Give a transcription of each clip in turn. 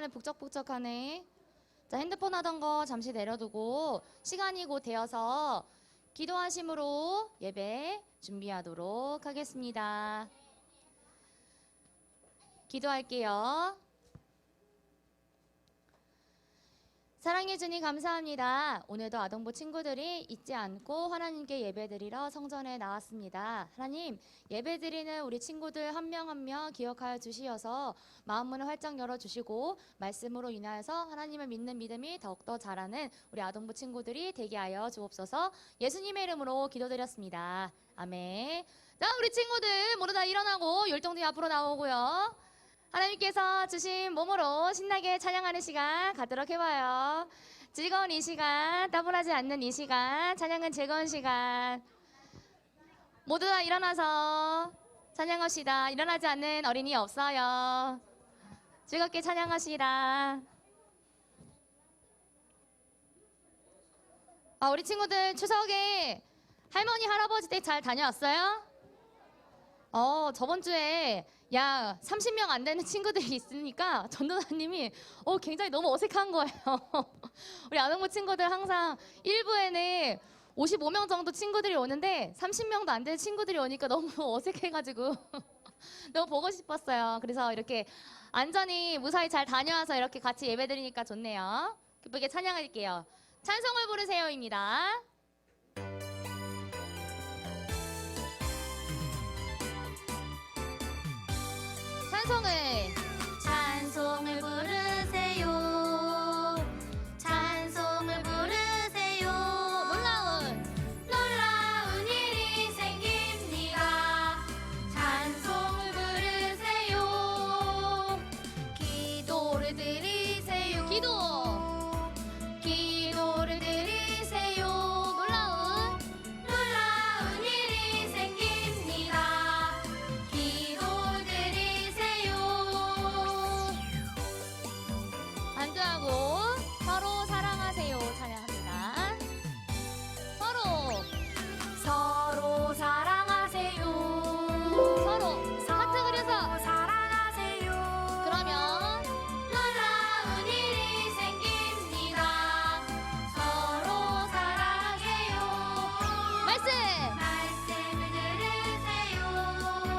시간을 북적북적하네. 자, 핸드폰 하던 거 잠시 내려두고 시간이 곧 되어서 기도하심으로 예배 준비하도록 하겠습니다. 기도할게요. 사랑해 주님 감사합니다. 오늘도 아동부 친구들이 잊지 않고 하나님께 예배드리러 성전에 나왔습니다. 하나님, 예배드리는 우리 친구들 한 명 한 명 기억하여 주시어서 마음문을 활짝 열어주시고 말씀으로 인하여서 하나님을 믿는 믿음이 더욱더 자라는 우리 아동부 친구들이 되게 하여 주옵소서. 예수님의 이름으로 기도드렸습니다. 아멘. 자, 우리 친구들 모두 다 일어나고 율동들이 앞으로 나오고요. 하나님께서 주신 몸으로 신나게 찬양하는 시간 갖도록 해봐요. 즐거운 이 시간, 따분하지 않는 이 시간, 찬양은 즐거운 시간. 모두 다 일어나서 찬양합시다. 일어나지 않는 어린이 없어요. 즐겁게 찬양하시라. 우리 친구들 추석에 할머니, 할아버지 댁 잘 다녀왔어요? 저번 주에 30명 안 되는 친구들이 있으니까 전도사님이 굉장히 너무 어색한 거예요. 우리 아동부 친구들 항상 1부에는 55명 정도 친구들이 오는데 30명도 안 되는 친구들이 오니까 너무 어색해가지고 너무 보고 싶었어요. 그래서 이렇게 안전히 무사히 잘 다녀와서 이렇게 같이 예배드리니까 좋네요. 기쁘게 찬양할게요. 찬송을 부르세요입니다. 찬송을 부르세요. 찬송을 부르세요. 놀라운 일이 생깁니다. 찬송을 부르세요. 기도를 드리세요. 기도를 드리세요. 놀라운 일이 생깁니다. 기도를 드리세요. 안주하고 서로 사랑하세요 찬양합니다. 서로 사랑하세요. 하트 그려서 사랑하세요. 그러면 놀라운 일이 생깁니다. 서로 사랑해요. 말씀을 들으세요.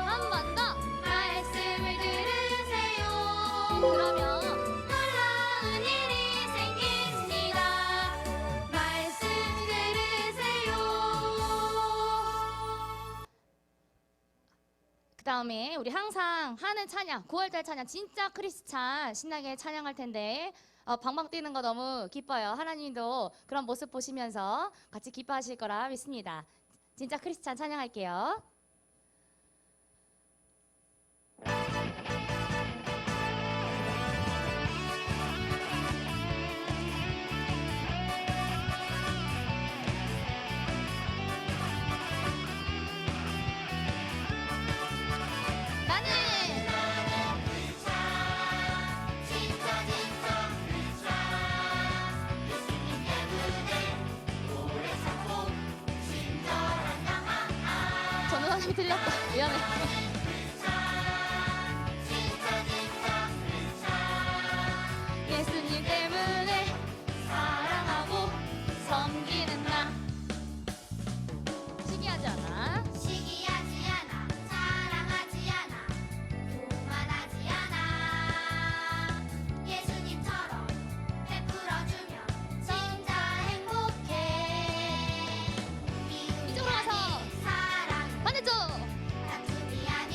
한 번 더. 말씀을 들으세요. 그러면 놀라운 일이 생깁니다. 말씀 들으세요. 그 다음에 우리 항상 하는 찬양, 9월달 찬양, 진짜 크리스찬 신나게 찬양할 텐데 방방 뛰는 거 너무 기뻐요. 하나님도 그런 모습 보시면서 같이 기뻐하실 거라 믿습니다. 진짜 크리스찬 찬양할게요. 전도사님이 틀렸다. 미안해. 예수님 때문에 사랑하고 섬기는 나. 시기하지 않아. 시기하지 않아. 사랑하지 않아. 교만하지 않아. 예수님처럼 베풀어주면 진짜 행복해. 이쪽으로 와서 미움이 아닌 사랑, 반대쪽. 다툼이 아닌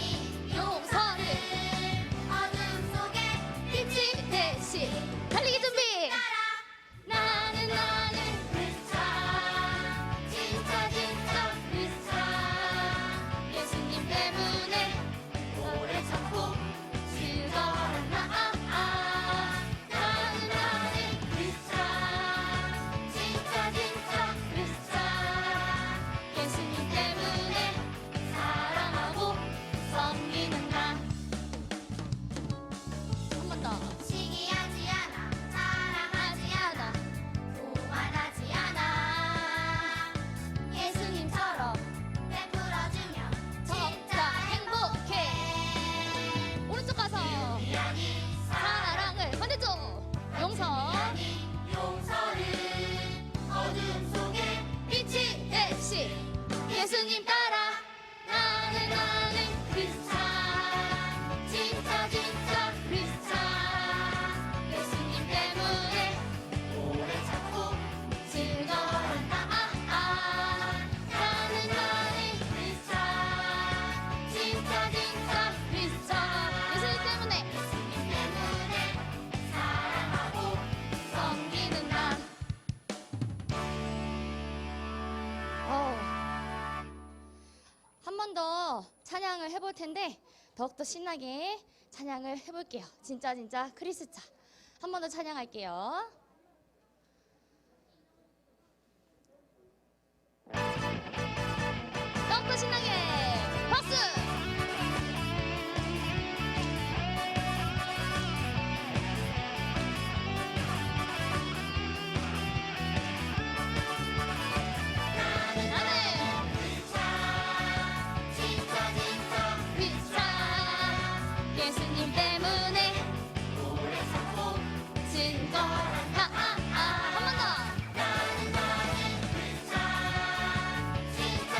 찬양을 해볼 텐데 더욱더 신나게 찬양을 해볼게요. 진짜 크리스차. 한 번 더 찬양할게요. 더욱더 신나게 박수! 나는 진짜 크리스차. 예수님 때문에 오래 참고 진정한 한 번 더. 나는 진짜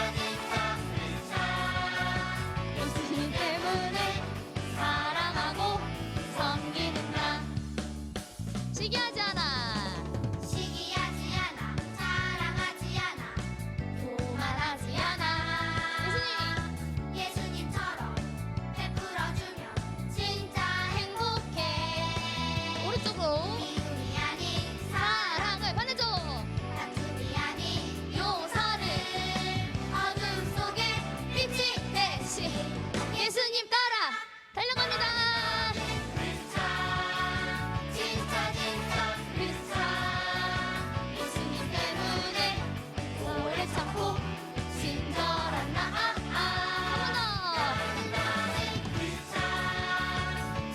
예수님 때문에 사랑하고 섬기는 나. 시기하지 않아. 시기하지 않아 자랑하지 않아 교만하지 않아. 예수님처럼 베풀어주면 진짜 행복해. 오른쪽으로 미움이 아닌 사랑을 반대쪽. 다툼이 아닌 용서를 어둠 속에 빛이 대신 예수님 따라 달려갑니다. 진짜 크리스차. 예수님 때문에 오래 참고 친절한 나. 한 번 더.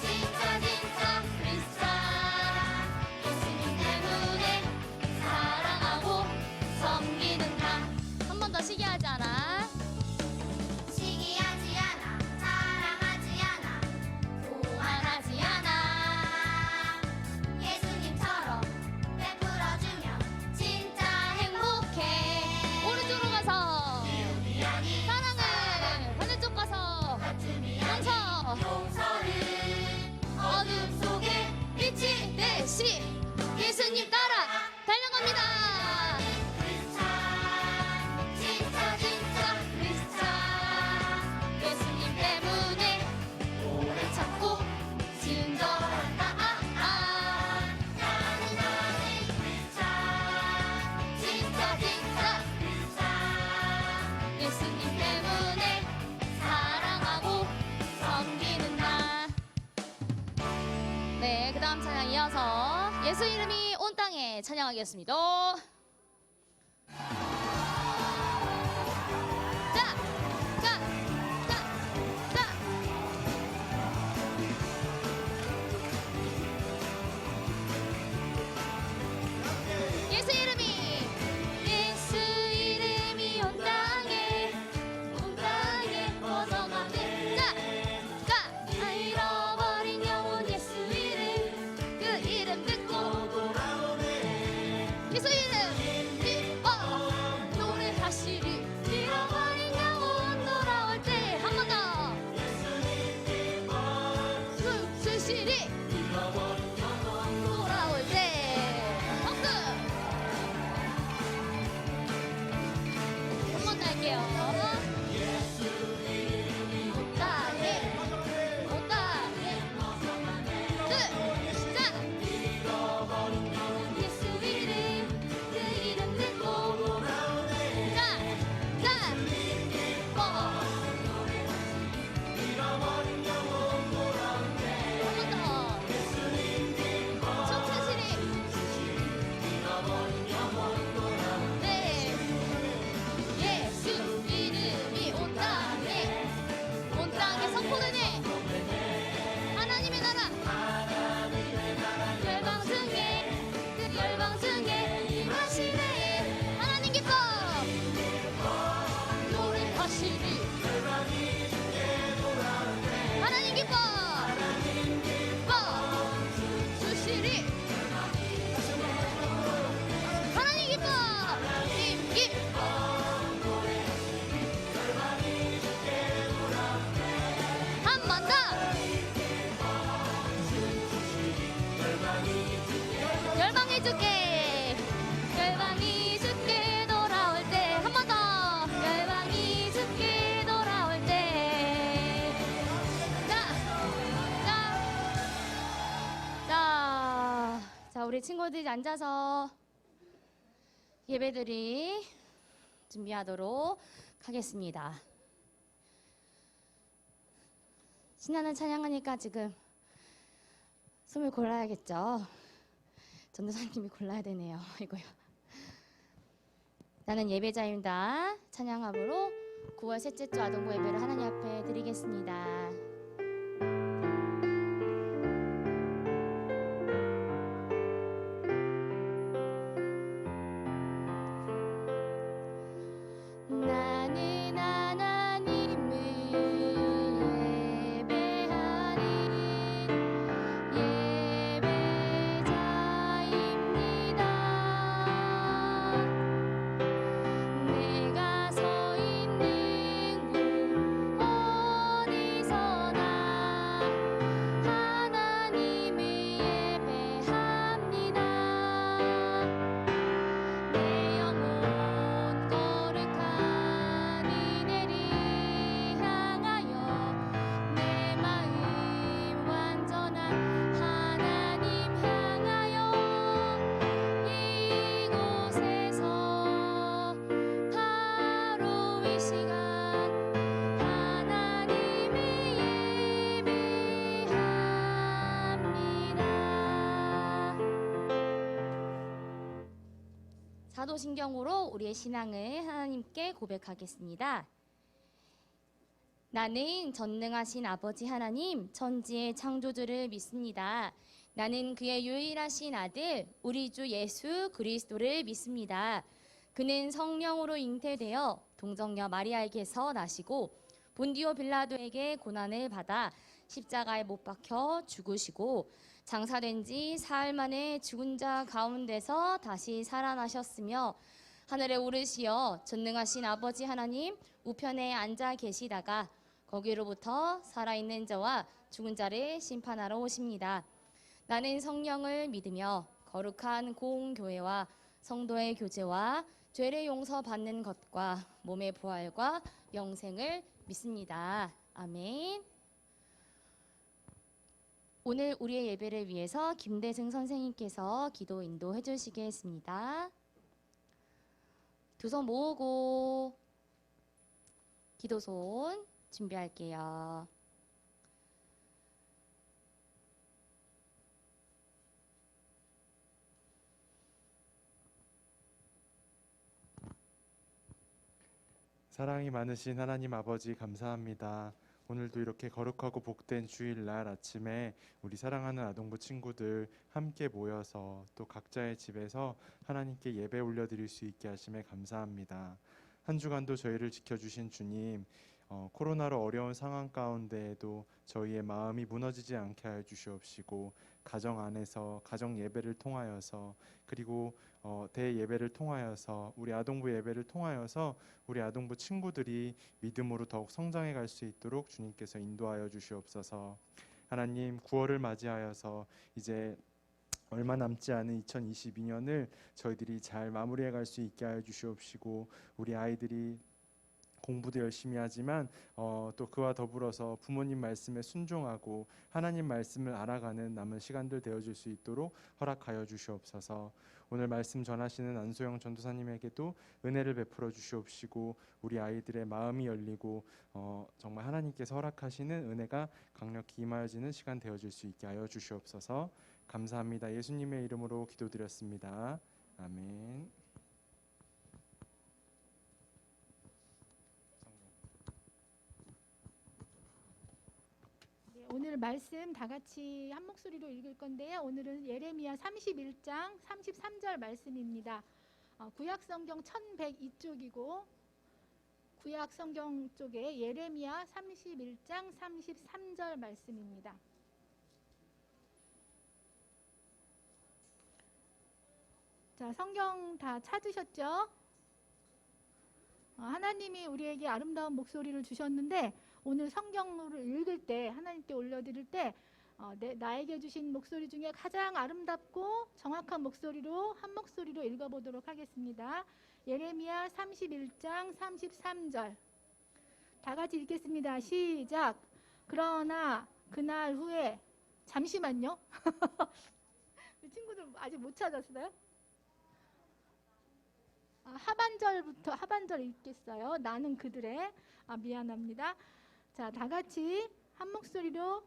진짜 크리스차. 예수님 때문에 사랑하고 섬기는 나. 한 번 더 시기하지 않아. 시기하지 않아 자랑하지 않아 교만하지 않아. 예수님처럼 베풀어주면 진짜 행복해. 오른쪽으로 가서 사랑을 반대쪽 가서 용서. 용서를 어둠 속에 빛이 대신 예수님 따라 달려갑니다. 진짜 크리스차. 예수님 때문에 오래 참고 친절한 나. 진짜 예수님 때문에 사랑하고 섬기는 나. 네, 그 다음 찬양 이어서 예수 이름이 온 땅에 찬양하겠습니다. 자, 자, 자, 자. 예수 이름이 온 땅에 뻗어가네. 자, 잃어버린 영혼 예수 이름, 그 이름 듣고 예수 이름 노래하시리. 잃어버린 영혼 돌아올 때 한 번 더. 숨쉬리. 돌아올 때 박수. 한 번 더 할게요. 온 땅에 시작. 예수 이름, 그 이름 듣고 자, 한 번 더. 춤추시리. 네. 예수 이름이 온 땅에 선포되네. 하나님의 나라 열방 중에 임하시네. 하나님 기뻐 노래하시리. 하나님 기뻐 주시리. 하나님 기뻐 한 번 더. 열방이 주께 돌아올 때 한 번 더. 열방이 주께 돌아올 때. 자, 우리 친구들이 앉아서 예배드리 준비하도록 하겠습니다. 신나는 찬양하니까 지금 숨을 골라야겠죠. 전도사님이 골라야 되네요. 이거요. 나는 예배자입니다. 찬양함으로 9월 셋째 주 아동부 예배를 하나님 앞에 드리겠습니다. 나는 하나님을 예배하리 예배자입니다. 내가 서 있는 곳 어디서나 하나님을 예배합니다. 내 영혼 거룩한 이내리 향하여 내 마음 완전한 하나님 향하여 이곳에서 바로 이 시간 하나님을 예배합니다. 사도신경으로 우리의 신앙을 하나님께 고백하겠습니다. 나는 전능하신 아버지 하나님, 천지의 창조주를 믿습니다. 나는 그의 유일하신 아들, 우리 주 예수 그리스도를 믿습니다. 그는 성령으로 잉태되어 동정녀 마리아에게서 나시고 본디오 빌라도에게 고난을 받아 십자가에 못 박혀 죽으시고 장사된 지 사흘 만에 죽은 자 가운데서 다시 살아나셨으며 하늘에 오르시어 전능하신 아버지 하나님 우편에 앉아 계시다가 거기로부터 살아있는 자와 죽은 자를 심판하러 오십니다. 나는 성령을 믿으며 거룩한 공교회와 성도의 교제와 죄를 용서받는 것과 몸의 부활과 영생을 믿습니다. 아멘. 오늘 우리의 예배를 위해서 김대승 선생님께서 기도 인도해 주시겠습니다. 두 손 모으고 기도손 준비할게요. 사랑이 많으신 하나님 아버지 감사합니다. 오늘도 이렇게 거룩하고 복된 주일날 아침에 우리 사랑하는 아동부 친구들 함께 모여서 또 각자의 집에서 하나님께 예배 올려드릴 수 있게 하심에 감사합니다. 한 주간도 저희를 지켜주신 주님, 코로나로 어려운 상황 가운데에도 저희의 마음이 무너지지 않게 하여 주시옵시고 가정 안에서 가정 예배를 통하여서 그리고 대예배를 통하여서 우리 아동부 예배를 통하여서 우리 아동부 친구들이 믿음으로 더욱 성장해 갈 수 있도록 주님께서 인도하여 주시옵소서. 하나님 9월을 맞이하여서 이제 얼마 남지 않은 2022년을 저희들이 잘 마무리해 갈 수 있게 하여 주시옵시고 우리 아이들이 공부도 열심히 하지만 또 그와 더불어서 부모님 말씀에 순종하고 하나님 말씀을 알아가는 남은 시간들 되어줄 수 있도록 허락하여 주시옵소서. 오늘 말씀 전하시는 안소영 전도사님에게도 은혜를 베풀어 주시옵시고 우리 아이들의 마음이 열리고 정말 하나님께서 허락하시는 은혜가 강력히 임하여지는 시간 되어줄 수 있게 하여 주시옵소서. 감사합니다. 예수님의 이름으로 기도드렸습니다. 아멘. 오늘 말씀 다 같이 한 목소리로 읽을 건데요. 오늘은 예레미야 31장 33절 말씀입니다. 구약 성경 1102쪽이고 구약 성경 쪽에 예레미야 31장 33절 말씀입니다. 자, 성경 다 찾으셨죠? 하나님이 우리에게 아름다운 목소리를 주셨는데 오늘 성경을 읽을 때 하나님께 올려드릴 때 나에게 주신 목소리 중에 가장 아름답고 정확한 목소리로 한 목소리로 읽어보도록 하겠습니다. 예레미야 31장 33절 다 같이 읽겠습니다. 시작. 그러나 그날 후에 잠시만요. 우리 친구들 아직 못 찾았어요? 하반절 읽겠어요. 나는 그들의 미안합니다. 자, 다 같이 한 목소리로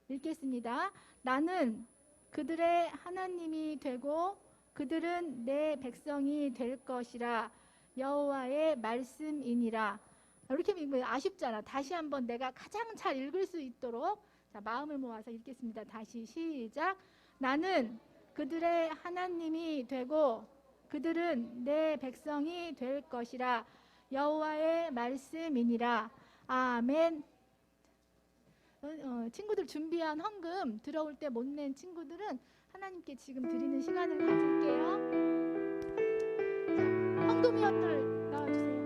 읽겠습니다. 나는 그들의 하나님이 되고 그들은 내 백성이 될 것이라. 여호와의 말씀이니라. 이렇게 읽으면 아쉽잖아. 다시 한번 내가 가장 잘 읽을 수 있도록 자, 마음을 모아서 읽겠습니다. 다시 시작. 나는 그들의 하나님이 되고 그들은 내 백성이 될 것이라. 여호와의 말씀이니라. 아멘. 친구들 준비한 헌금 들어올 때 못 낸 친구들은 하나님께 지금 드리는 시간을 가질게요. 자, 헌금위원들 나와주세요.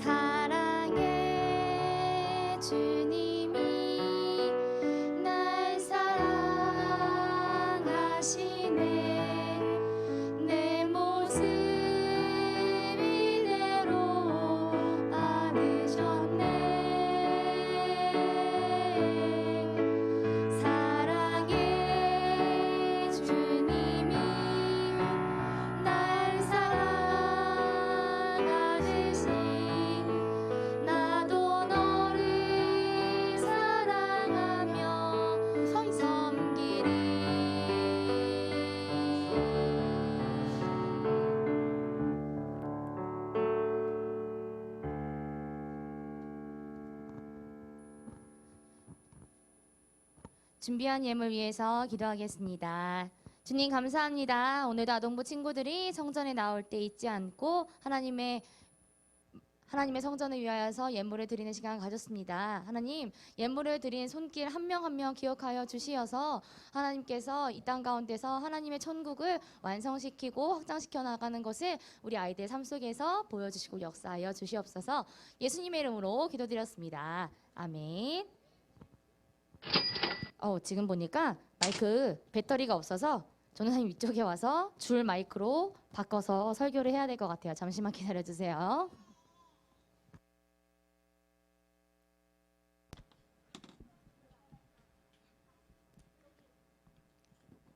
사랑해 주님이 날 사랑하시네. 내 모습 이대로 받으셨네. 사랑해 주님이 날 사랑하듯이 나도 너를 사랑하며 섬기리. 준비한 예물 위해서 기도하겠습니다. 주님 감사합니다. 오늘도 아동부 친구들이 성전에 나올 때 잊지 않고 하나님의 성전을 위하여서 예물을 드리는 시간을 가졌습니다. 하나님, 예물을 드린 손길 한 명 한 명 기억하여 주시어서 하나님께서 이 땅 가운데서 하나님의 천국을 완성시키고 확장시켜 나가는 것을 우리 아이들 삶 속에서 보여주시고 역사하여 주시옵소서. 예수님의 이름으로 기도드렸습니다. 아멘. 지금 보니까 마이크 배터리가 없어서 전도사님 이쪽에 와서 줄 마이크로 바꿔서 설교를 해야 될 것 같아요. 잠시만 기다려주세요.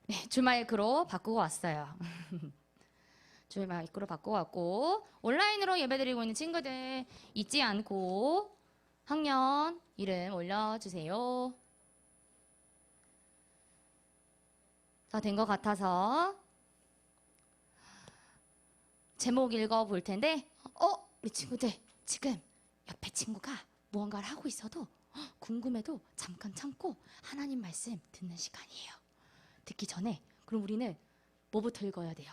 네, 줄 마이크로 바꾸고 왔어요. 줄 마이크로 바꾸고 왔고 온라인으로 예배드리고 있는 친구들 잊지 않고 학년 이름 올려주세요. 다 된 것 같아서 제목 읽어볼 텐데 우리 친구들 지금 옆에 친구가 무언가를 하고 있어도 궁금해도 잠깐 참고 하나님 말씀 듣는 시간이에요. 듣기 전에 그럼 우리는 뭐부터 읽어야 돼요?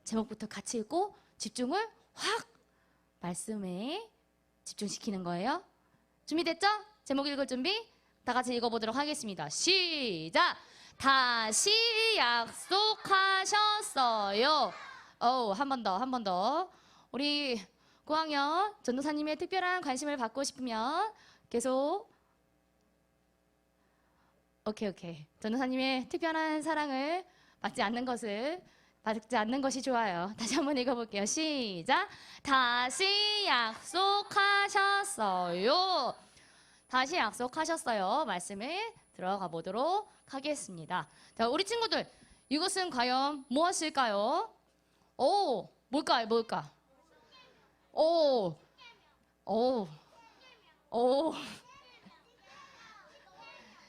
제목부터 같이 읽고 집중을 확 말씀에 집중시키는 거예요. 준비됐죠? 제목 읽을 준비? 다 같이 읽어보도록 하겠습니다. 시작! 다시 약속하셨어요. 한 번 더. 우리 9학년 전도사님의 특별한 관심을 받고 싶으면 계속 오케이. 전도사님의 특별한 사랑을 받지 않는 것이 좋아요. 다시 한번 읽어볼게요. 시작. 다시 약속하셨어요. 다시 약속하셨어요. 말씀을 들어가 보도록 하겠습니다. 자, 우리 친구들 이것은 과연 무엇일까요? 뭘까?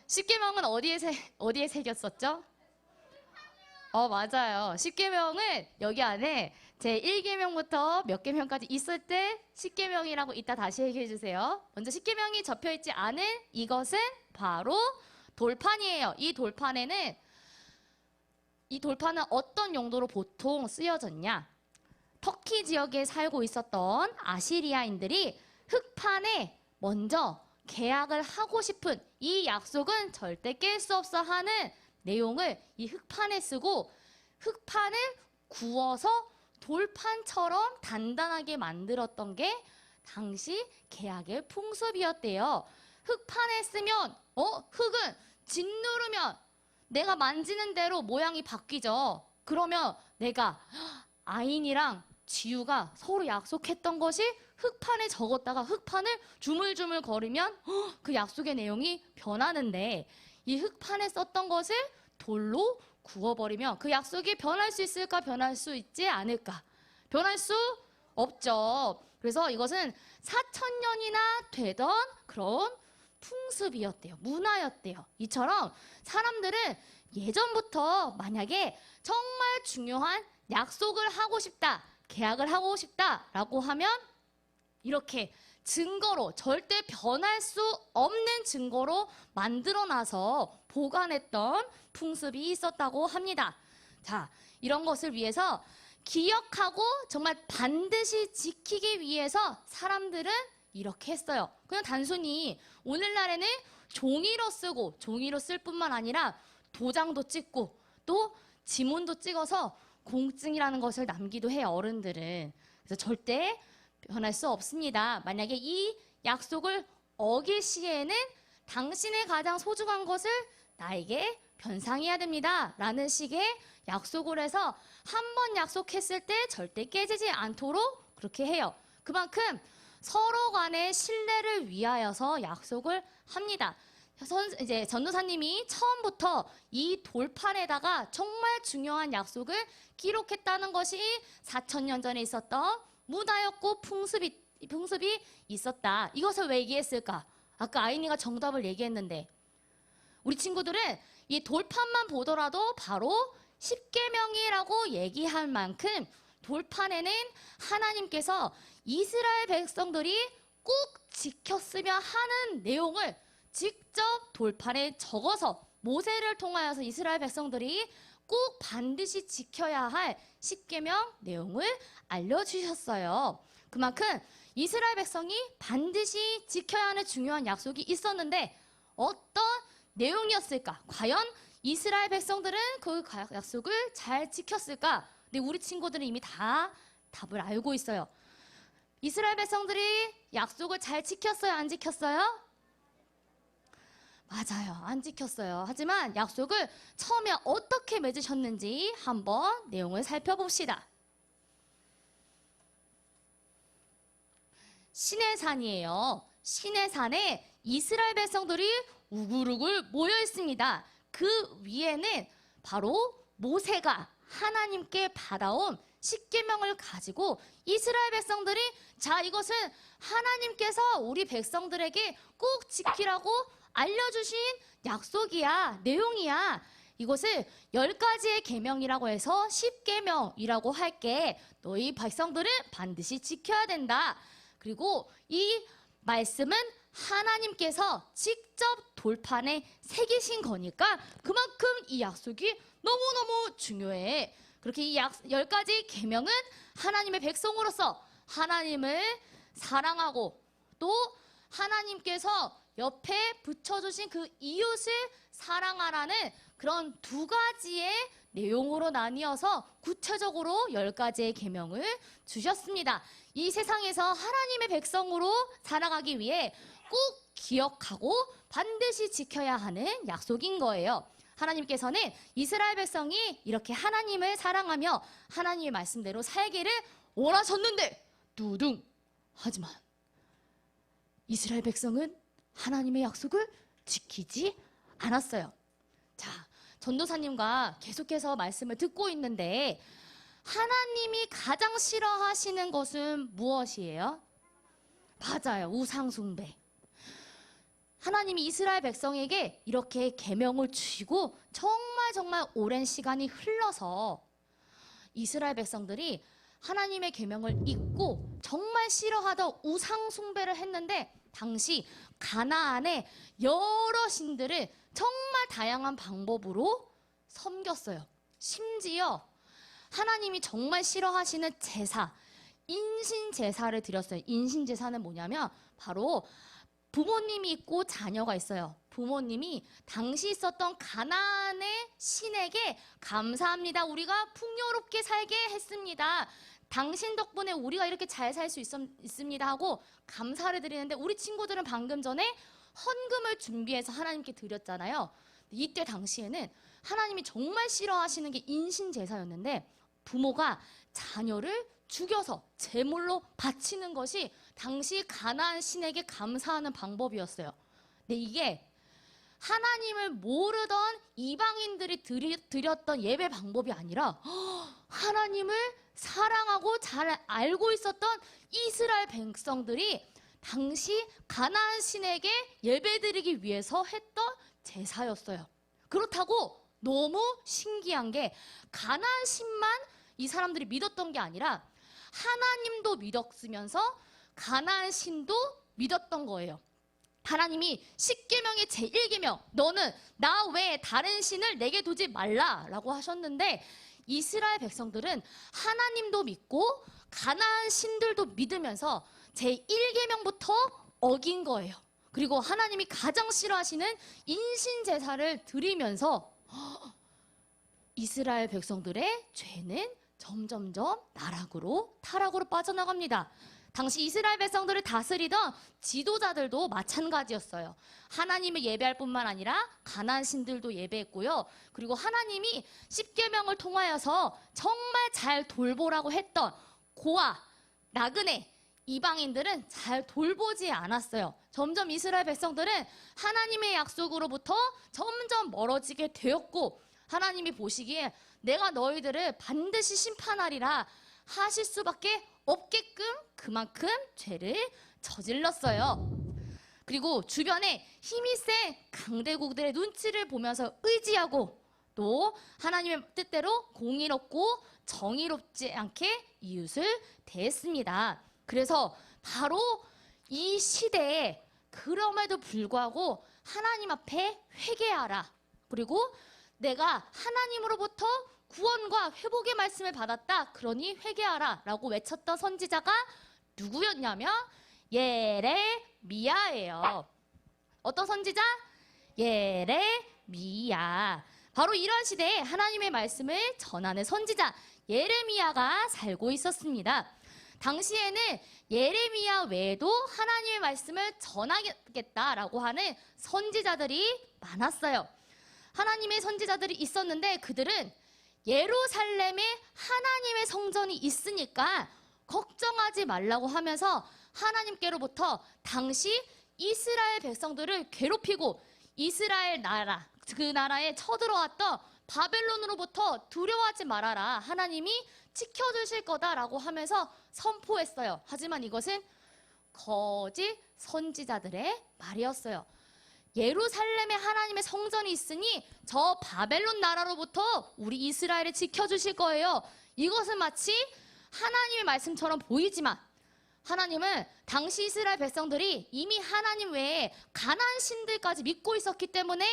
십계명은 어디에 새겼었죠? 맞아요. 십계명은 여기 안에 제 1계명부터 몇 계명까지 있을 때 십계명이라고 이따 다시 얘기해 주세요. 먼저 십계명이 접혀 있지 않은 이것은 바로 돌판이에요. 이 돌판은 어떤 용도로 보통 쓰여졌냐? 터키 지역에 살고 있었던 아시리아인들이 흙판에 먼저 계약을 하고 싶은 이 약속은 절대 깰 수 없어 하는 내용을 이 흙판에 쓰고 흙판을 구워서 돌판처럼 단단하게 만들었던 게 당시 계약의 풍습이었대요. 흙판에 쓰면 흙은 짓누르면 내가 만지는 대로 모양이 바뀌죠. 그러면 내가 아인이랑 지우가 서로 약속했던 것이 흙판에 적었다가 흙판을 주물주물 거리면 그 약속의 내용이 변하는데 이 흙판에 썼던 것을 돌로 구워버리면 그 약속이 변할 수 있을까? 변할 수 있지 않을까? 변할 수 없죠. 그래서 이것은 4,000년이나 되던 그런 풍습이었대요. 문화였대요. 이처럼 사람들은 예전부터 만약에 정말 중요한 약속을 하고 싶다, 계약을 하고 싶다라고 하면 이렇게 증거로, 절대 변할 수 없는 증거로 만들어놔서 보관했던 풍습이 있었다고 합니다. 자, 이런 것을 위해서 기억하고 정말 반드시 지키기 위해서 사람들은 이렇게 했어요. 그냥 단순히 오늘날에는 종이로 쓰고, 종이로 쓸 뿐만 아니라 도장도 찍고 또 지문도 찍어서 공증이라는 것을 남기도 해요, 어른들은. 그래서 절대 변할 수 없습니다. 만약에 이 약속을 어길 시에는 당신의 가장 소중한 것을 나에게 변상해야 됩니다 라는 식의 약속을 해서 한 번 약속했을 때 절대 깨지지 않도록 그렇게 해요. 그만큼 서로 간의 신뢰를 위하여서 약속을 합니다. 이제 전도사님이 처음부터 이 돌판에다가 정말 중요한 약속을 기록했다는 것이 4,000년 전에 있었던 문화였고 풍습이 있었다. 이것을 왜 얘기했을까? 아까 아이니가 정답을 얘기했는데 우리 친구들은 이 돌판만 보더라도 바로 십계명이라고 얘기할 만큼 돌판에는 하나님께서 이스라엘 백성들이 꼭 지켰으면 하는 내용을 직접 돌판에 적어서 모세를 통하여서 이스라엘 백성들이 꼭 반드시 지켜야 할 십계명 내용을 알려주셨어요. 그만큼 이스라엘 백성이 반드시 지켜야 하는 중요한 약속이 있었는데 어떤 내용이었을까? 과연 이스라엘 백성들은 그 약속을 잘 지켰을까? 근데 우리 친구들은 이미 다 답을 알고 있어요. 이스라엘 백성들이 약속을 잘 지켰어요? 안 지켰어요? 맞아요. 안 지켰어요. 하지만 약속을 처음에 어떻게 맺으셨는지 한번 내용을 살펴봅시다. 시내산이에요. 시내산에 이스라엘 백성들이 우글우글 모여 있습니다. 그 위에는 바로 모세가 하나님께 받아온 십계명을 가지고 이스라엘 백성들이 자, 이것은 하나님께서 우리 백성들에게 꼭 지키라고 알려주신 약속이야, 내용이야. 이것을 10가지의 계명이라고 해서 십계명이라고 할게. 너희 백성들은 반드시 지켜야 된다. 그리고 이 말씀은 하나님께서 직접 돌판에 새기신 거니까 그만큼 이 약속이 너무너무 중요해. 그렇게 이 10가지 계명은 하나님의 백성으로서 하나님을 사랑하고 또 하나님께서 옆에 붙여주신 그 이웃을 사랑하라는 그런 2가지의 내용으로 나뉘어서 구체적으로 10가지의 계명을 주셨습니다. 이 세상에서 하나님의 백성으로 살아가기 위해 꼭 기억하고 반드시 지켜야 하는 약속인 거예요. 하나님께서는 이스라엘 백성이 이렇게 하나님을 사랑하며 하나님의 말씀대로 살기를 원하셨는데 두둥! 하지만 이스라엘 백성은 하나님의 약속을 지키지 않았어요. 자, 전도사님과 계속해서 말씀을 듣고 있는데 하나님이 가장 싫어하시는 것은 무엇이에요? 맞아요. 우상 숭배. 하나님이 이스라엘 백성에게 이렇게 계명을 주시고 정말 오랜 시간이 흘러서 이스라엘 백성들이 하나님의 계명을 잊고 정말 싫어하던 우상 숭배를 했는데 당시 가나안의 여러 신들을 정말 다양한 방법으로 섬겼어요. 심지어 하나님이 정말 싫어하시는 제사, 인신제사를 드렸어요. 인신제사는 뭐냐면 바로 부모님이 있고 자녀가 있어요. 부모님이 당시 있었던 가나안의 신에게 감사합니다. 우리가 풍요롭게 살게 했습니다. 당신 덕분에 우리가 이렇게 잘 살 수 있습니다 하고 감사를 드리는데 우리 친구들은 방금 전에 헌금을 준비해서 하나님께 드렸잖아요. 이때 당시에는 하나님이 정말 싫어하시는 게 인신제사였는데 부모가 자녀를 죽여서 제물로 바치는 것이 당시 가나안 신에게 감사하는 방법이었어요. 근데 이게 하나님을 모르던 이방인들이 드렸던 예배 방법이 아니라 하나님을 사랑하고 잘 알고 있었던 이스라엘 백성들이 당시 가나안 신에게 예배드리기 위해서 했던 제사였어요. 그렇다고 너무 신기한 게 가나안 신만 이 사람들이 믿었던 게 아니라 하나님도 믿었으면서 가나안 신도 믿었던 거예요. 하나님이 십계명의 제1계명 너는 나 외에 다른 신을 내게 두지 말라라고 하셨는데 이스라엘 백성들은 하나님도 믿고 가나안 신들도 믿으면서 제1계명부터 어긴 거예요. 그리고 하나님이 가장 싫어하시는 인신 제사를 드리면서 이스라엘 백성들의 죄는 점점점 타락으로 빠져나갑니다. 당시 이스라엘 백성들을 다스리던 지도자들도 마찬가지였어요. 하나님을 예배할 뿐만 아니라 가나안 신들도 예배했고요. 그리고 하나님이 십계명을 통하여서 정말 잘 돌보라고 했던 고아, 나그네, 이방인들은 잘 돌보지 않았어요. 점점 이스라엘 백성들은 하나님의 약속으로부터 점점 멀어지게 되었고 하나님이 보시기에 내가 너희들을 반드시 심판하리라 하실 수밖에 없게끔 그만큼 죄를 저질렀어요. 그리고 주변에 힘이 센 강대국들의 눈치를 보면서 의지하고 또 하나님의 뜻대로 공의롭고 정의롭지 않게 이웃을 대했습니다. 그래서 바로 이 시대에 그럼에도 불구하고 하나님 앞에 회개하라. 그리고 내가 하나님으로부터 구원과 회복의 말씀을 받았다. 그러니 회개하라 라고 외쳤던 선지자가 누구였냐면 예레미야예요. 어떤 선지자? 예레미야. 바로 이런 시대에 하나님의 말씀을 전하는 선지자 예레미야가 살고 있었습니다. 당시에는 예레미야 외에도 하나님의 말씀을 전하겠다라고 하는 선지자들이 많았어요. 하나님의 선지자들이 있었는데 그들은 예루살렘에 하나님의 성전이 있으니까 걱정하지 말라고 하면서 하나님께로부터 당시 이스라엘 백성들을 괴롭히고 이스라엘 나라, 그 나라에 쳐들어왔던 바벨론으로부터 두려워하지 말아라. 하나님이 지켜주실 거다라고 하면서 선포했어요. 하지만 이것은 거짓 선지자들의 말이었어요. 예루살렘에 하나님의 성전이 있으니 저 바벨론 나라로부터 우리 이스라엘을 지켜주실 거예요. 이것은 마치 하나님의 말씀처럼 보이지만 하나님은 당시 이스라엘 백성들이 이미 하나님 외에 가나안 신들까지 믿고 있었기 때문에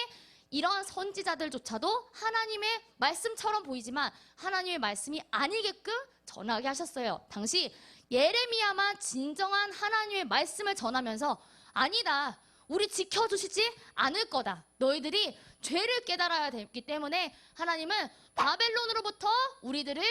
이런 선지자들조차도 하나님의 말씀처럼 보이지만 하나님의 말씀이 아니게끔 전하게 하셨어요. 당시 예레미야만 진정한 하나님의 말씀을 전하면서 아니다. 우리 지켜주시지 않을 거다. 너희들이 죄를 깨달아야 되기 때문에 하나님은 바벨론으로부터 우리들을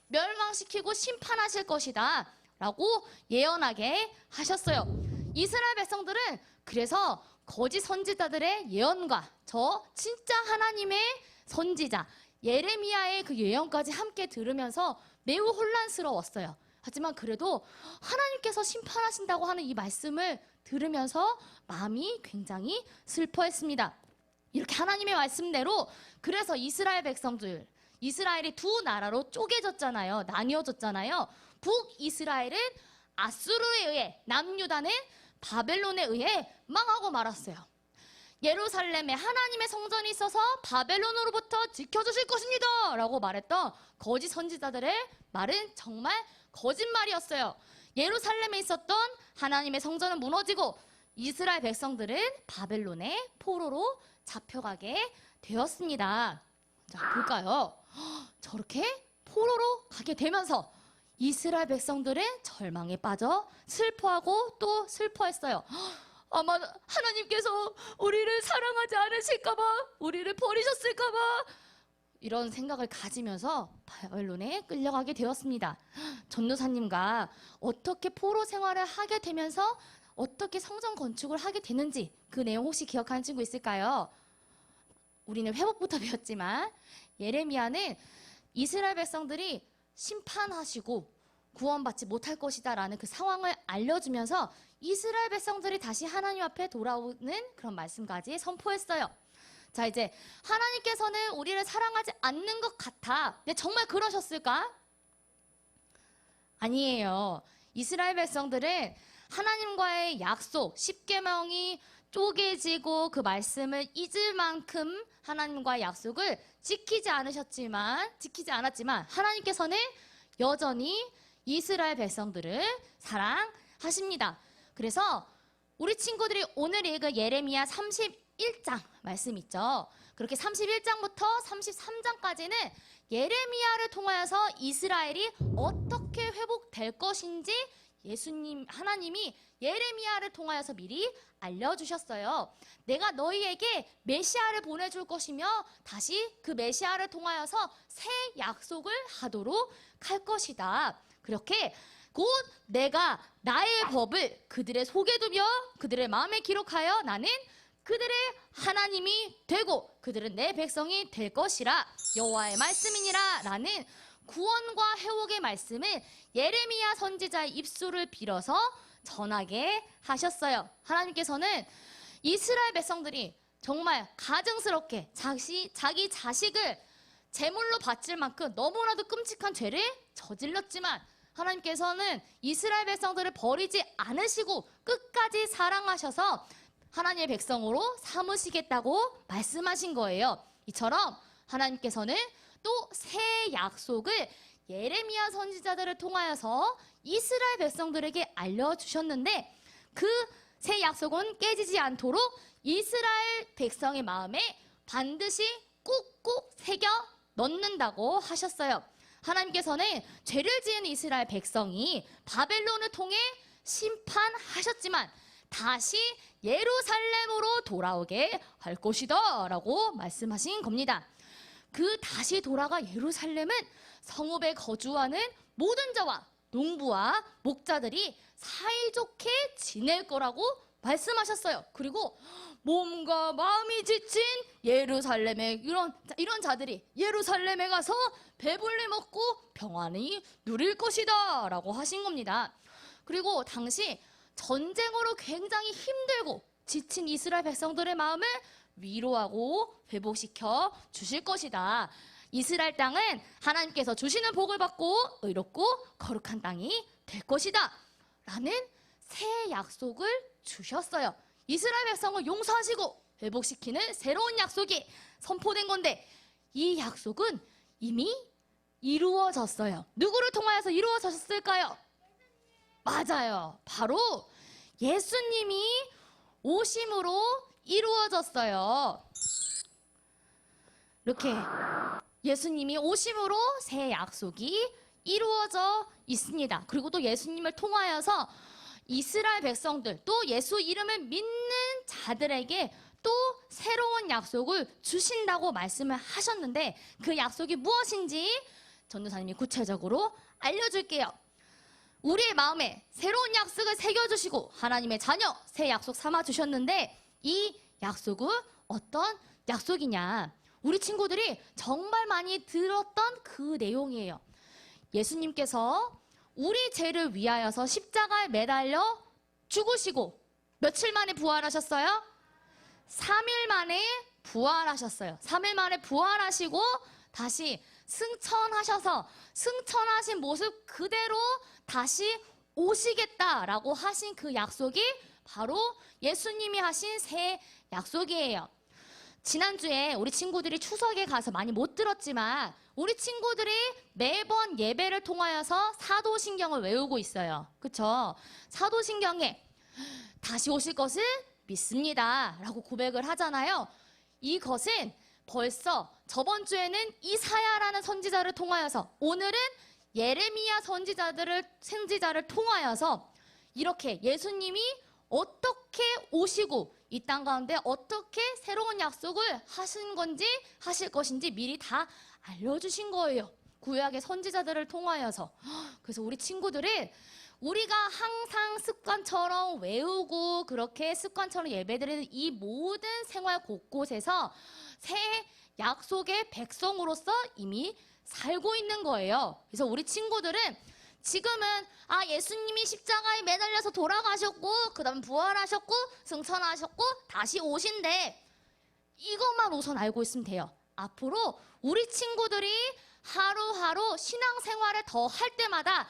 멸망시키고 심판하실 것이다. 라고 예언하게 하셨어요. 이스라엘 백성들은 그래서 거짓 선지자들의 예언과 저 진짜 하나님의 선지자 예레미야의 그 예언까지 함께 들으면서 매우 혼란스러웠어요. 하지만 그래도 하나님께서 심판하신다고 하는 이 말씀을 들으면서 마음이 굉장히 슬퍼했습니다. 이렇게 하나님의 말씀대로 그래서 이스라엘 백성들, 이스라엘이 두 나라로 쪼개졌잖아요. 나뉘어졌잖아요. 북이스라엘은 아수르에 의해, 남유다는 바벨론에 의해 망하고 말았어요. 예루살렘에 하나님의 성전이 있어서 바벨론으로부터 지켜주실 것입니다 라고 말했던 거짓 선지자들의 말은 정말 거짓말이었어요. 예루살렘에 있었던 하나님의 성전은 무너지고 이스라엘 백성들은 바벨론의 포로로 잡혀가게 되었습니다. 자, 볼까요? 저렇게 포로로 가게 되면서 이스라엘 백성들은 절망에 빠져 슬퍼하고 또 슬퍼했어요. 아마 하나님께서 우리를 사랑하지 않으실까봐, 우리를 버리셨을까봐 이런 생각을 가지면서 바벨론에 끌려가게 되었습니다. 전도사님과 어떻게 포로 생활을 하게 되면서 어떻게 성전 건축을 하게 되는지 그 내용 혹시 기억하는 친구 있을까요? 우리는 회복부터 배웠지만 예레미야는 이스라엘 백성들이 심판하시고 구원받지 못할 것이다 라는 그 상황을 알려주면서 이스라엘 백성들이 다시 하나님 앞에 돌아오는 그런 말씀까지 선포했어요. 자, 이제 하나님께서는 우리를 사랑하지 않는 것 같아. 근데 정말 그러셨을까? 아니에요. 이스라엘 백성들은 하나님과의 약속, 십계명이 쪼개지고 그 말씀을 잊을 만큼 하나님과의 약속을 지키지 않았지만 하나님께서는 여전히 이스라엘 백성들을 사랑하십니다. 그래서 우리 친구들이 오늘 읽은 예레미야 31장 말씀 있죠. 그렇게 31장부터 33장까지는 예레미야를 통하여서 이스라엘이 어떻게 회복될 것인지 하나님이 예레미야를 통하여서 미리 알려주셨어요. 내가 너희에게 메시아를 보내줄 것이며 다시 그 메시아를 통하여서 새 약속을 하도록 할 것이다. 그렇게 곧 내가 나의 법을 그들의 속에 두며 그들의 마음에 기록하여 나는 그들의 하나님이 되고 그들은 내 백성이 될 것이라 여호와의 말씀이니라 라는 구원과 회복의 말씀을 예레미야 선지자의 입술을 빌어서 전하게 하셨어요. 하나님께서는 이스라엘 백성들이 정말 가증스럽게 자기 자식을 제물로 바칠 만큼 너무나도 끔찍한 죄를 저질렀지만 하나님께서는 이스라엘 백성들을 버리지 않으시고 끝까지 사랑하셔서 하나님의 백성으로 삼으시겠다고 말씀하신 거예요. 이처럼 하나님께서는 또 새 약속을 예레미야 선지자들을 통하여서 이스라엘 백성들에게 알려주셨는데 그 새 약속은 깨지지 않도록 이스라엘 백성의 마음에 반드시 꾹꾹 새겨 넣는다고 하셨어요. 하나님께서는 죄를 지은 이스라엘 백성이 바벨론을 통해 심판하셨지만 다시 예루살렘으로 돌아오게 할 것이다 라고 말씀하신 겁니다. 그 다시 돌아가 예루살렘은 성읍에 거주하는 모든 자와 농부와 목자들이 사이좋게 지낼 거라고 말씀하셨어요. 그리고 몸과 마음이 지친 예루살렘의 이런 자들이 예루살렘에 가서 배불리 먹고 평안히 누릴 것이다 라고 하신 겁니다. 그리고 당시 전쟁으로 굉장히 힘들고 지친 이스라엘 백성들의 마음을 위로하고 회복시켜 주실 것이다. 이스라엘 땅은 하나님께서 주시는 복을 받고 의롭고 거룩한 땅이 될 것이다 라는 새 약속을 주셨어요. 이스라엘 백성을 용서하시고 회복시키는 새로운 약속이 선포된 건데 이 약속은 이미 이루어졌어요. 누구를 통하여서 이루어졌을까요? 맞아요. 바로 예수님이 오심으로 이루어졌어요. 이렇게 예수님이 오심으로 새 약속이 이루어져 있습니다. 그리고 또 예수님을 통하여서 이스라엘 백성들 또 예수 이름을 믿는 자들에게 또 새로운 약속을 주신다고 말씀을 하셨는데 그 약속이 무엇인지 전도사님이 구체적으로 알려줄게요. 우리의 마음에 새로운 약속을 새겨주시고 하나님의 자녀 새 약속 삼아주셨는데 이 약속은 어떤 약속이냐? 우리 친구들이 정말 많이 들었던 그 내용이에요. 예수님께서 우리 죄를 위하여서 십자가에 매달려 죽으시고 며칠 만에 부활하셨어요? 3일 만에 부활하셨어요. 3일 만에 부활하시고 다시 승천하셔서 승천하신 모습 그대로 다시 오시겠다라고 하신 그 약속이 바로 예수님이 하신 새 약속이에요. 지난주에 우리 친구들이 추석에 가서 많이 못 들었지만 우리 친구들이 매번 예배를 통하여서 사도신경을 외우고 있어요. 그쵸? 사도신경에 다시 오실 것을 믿습니다 라고 고백을 하잖아요. 이것은 벌써 저번 주에는 이사야라는 선지자를 통하여서 오늘은 예레미야 선지자를 통하여서 이렇게 예수님이 어떻게 오시고 이 땅 가운데 어떻게 새로운 약속을 하실 것인지 미리 다 알려주신 거예요. 구약의 선지자들을 통하여서. 그래서 우리 친구들은 우리가 항상 습관처럼 외우고 그렇게 습관처럼 예배드리는 이 모든 생활 곳곳에서 새 약속의 백성으로서 이미 살고 있는 거예요. 그래서 우리 친구들은 지금은 예수님이 십자가에 매달려서 돌아가셨고 그 다음 부활하셨고 승천하셨고 다시 오신대 이것만 우선 알고 있으면 돼요. 앞으로 우리 친구들이 하루하루 신앙생활을 더 할 때마다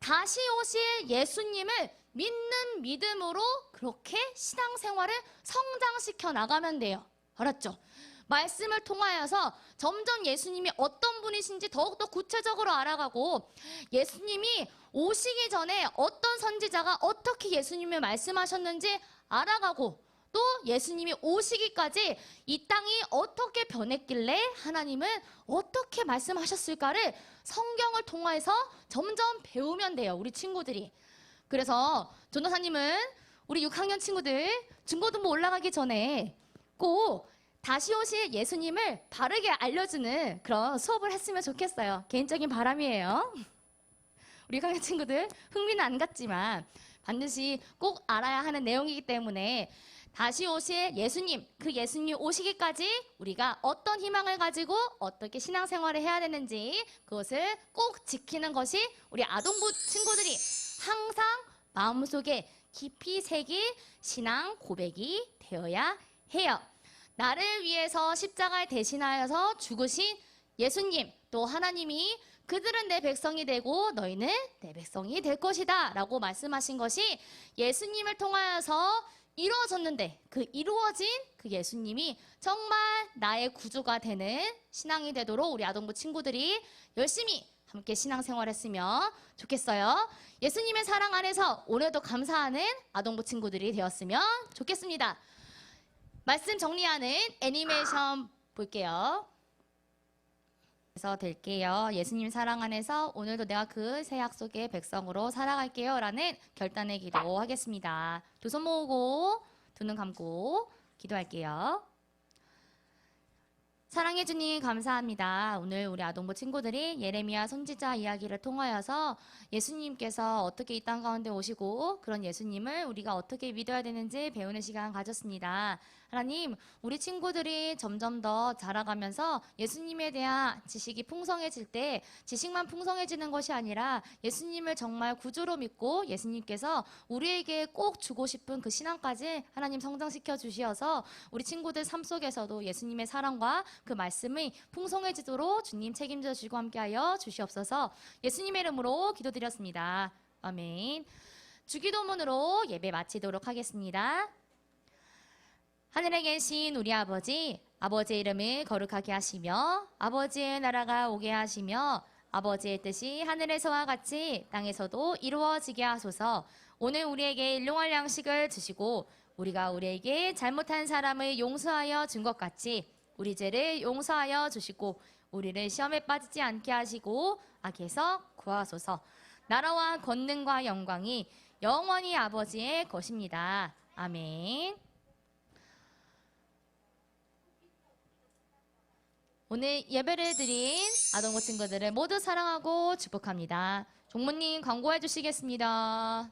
다시 오실 예수님을 믿는 믿음으로 그렇게 신앙생활을 성장시켜 나가면 돼요. 알았죠? 말씀을 통하여서 점점 예수님이 어떤 분이신지 더욱더 구체적으로 알아가고, 예수님이 오시기 전에 어떤 선지자가 어떻게 예수님을 말씀하셨는지 알아가고, 또 예수님이 오시기까지 이 땅이 어떻게 변했길래 하나님은 어떻게 말씀하셨을까를 성경을 통해서 점점 배우면 돼요, 우리 친구들이. 그래서 전도사님은 우리 6학년 친구들 중고등부 올라가기 전에 꼭 다시 오실 예수님을 바르게 알려주는 그런 수업을 했으면 좋겠어요. 개인적인 바람이에요. 우리 6학년 친구들 흥미는 안 갔지만 반드시 꼭 알아야 하는 내용이기 때문에 다시 오실 예수님, 그 예수님 오시기까지 우리가 어떤 희망을 가지고 어떻게 신앙생활을 해야 되는지 그것을 꼭 지키는 것이 우리 아동부 친구들이 항상 마음속에 깊이 새길 신앙 고백이 되어야 해요. 나를 위해서 십자가에 대신하여서 죽으신 예수님, 또 하나님이 그들은 내 백성이 되고 너희는 내 백성이 될 것이다 라고 말씀하신 것이 예수님을 통하여서 이루어졌는데, 그 이루어진 그 예수님이 정말 나의 구주가 되는 신앙이 되도록 우리 아동부 친구들이 열심히 함께 신앙생활했으면 좋겠어요. 예수님의 사랑 안에서 오늘도 감사하는 아동부 친구들이 되었으면 좋겠습니다. 말씀 정리하는 애니메이션 볼게요. 그래서 될게요. 예수님 사랑 안에서 오늘도 내가 그 새 약속의 백성으로 살아갈게요 라는 결단의 기도 하겠습니다. 두 손 모으고 두 눈 감고 기도할게요. 사랑해 주님 감사합니다. 오늘 우리 아동부 친구들이 예레미야 선지자 이야기를 통하여서 예수님께서 어떻게 이 땅 가운데 오시고 그런 예수님을 우리가 어떻게 믿어야 되는지 배우는 시간 가졌습니다. 하나님, 우리 친구들이 점점 더 자라가면서 예수님에 대한 지식이 풍성해질 때 지식만 풍성해지는 것이 아니라 예수님을 정말 구주로 믿고 예수님께서 우리에게 꼭 주고 싶은 그 신앙까지 하나님 성장시켜 주시어서 우리 친구들 삶 속에서도 예수님의 사랑과 그 말씀이 풍성해지도록 주님 책임져 주시고 함께하여 주시옵소서. 예수님의 이름으로 기도드렸습니다. 아멘. 주기도문으로 예배 마치도록 하겠습니다. 하늘에 계신 우리 아버지, 아버지의 이름을 거룩하게 하시며 아버지의 나라가 오게 하시며 아버지의 뜻이 하늘에서와 같이 땅에서도 이루어지게 하소서. 오늘 우리에게 일용할 양식을 주시고 우리가 우리에게 잘못한 사람을 용서하여 준 것 같이 우리 죄를 용서하여 주시고 우리를 시험에 빠지지 않게 하시고 악에서 구하소서. 나라와 권능과 영광이 영원히 아버지의 것입니다. 아멘. 오늘 예배를 드린 아동부 친구들을 모두 사랑하고 축복합니다. 종무님 광고해 주시겠습니다.